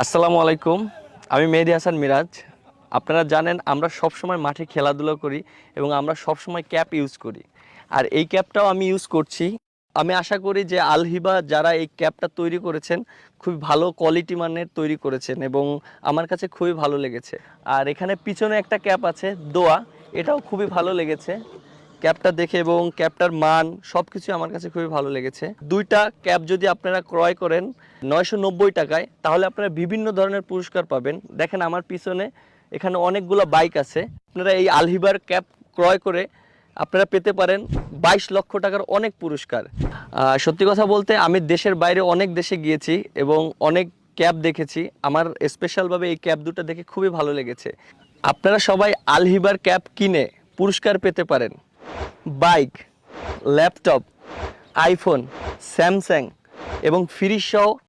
আসসালামু আলাইকুম। আমি মেহেদী হাসান মিরাজ। আপনারা জানেন আমরা সবসময় মাঠে খেলাধুলা করি এবং আমরা সবসময় ক্যাপ ইউজ করি। আর এই ক্যাপটাও আমি ইউজ করছি। আমি আশা করি যে আল হিবা যারা এই ক্যাপটা তৈরি করেছেন খুবই ভালো কোয়ালিটি মানের তৈরি করেছেন এবং আমার কাছে খুবই ভালো লেগেছে। আর এখানে পিছনে একটা ক্যাপ আছে দোয়া, এটাও খুবই ভালো লেগেছে ক্যাপটা দেখে এবং ক্যাপটার মান সব কিছু আমার কাছে খুবই ভালো লেগেছে। দুইটা ক্যাপ যদি আপনারা ক্রয় করেন 990 টাকায়, তাহলে আপনারা বিভিন্ন ধরনের পুরস্কার পাবেন। দেখেন আমার পিছনে এখানে অনেকগুলো বাইক আছে। আপনারা এই আলহিবার ক্যাপ ক্রয় করে আপনারা পেতে পারেন 22 লক্ষ টাকার অনেক পুরস্কার। সত্যি কথা বলতে আমি দেশের বাইরে অনেক দেশে গিয়েছি এবং অনেক ক্যাব দেখেছি। আমার স্পেশালভাবে এই ক্যাব দুটো দেখে খুবই ভালো লেগেছে। আপনারা সবাই আলহিবার ক্যাপ কিনে পুরস্কার পেতে পারেন। বাইক, ল্যাপটপ, আইফোন, স্যামসাং এবং ফ্রিজ সহ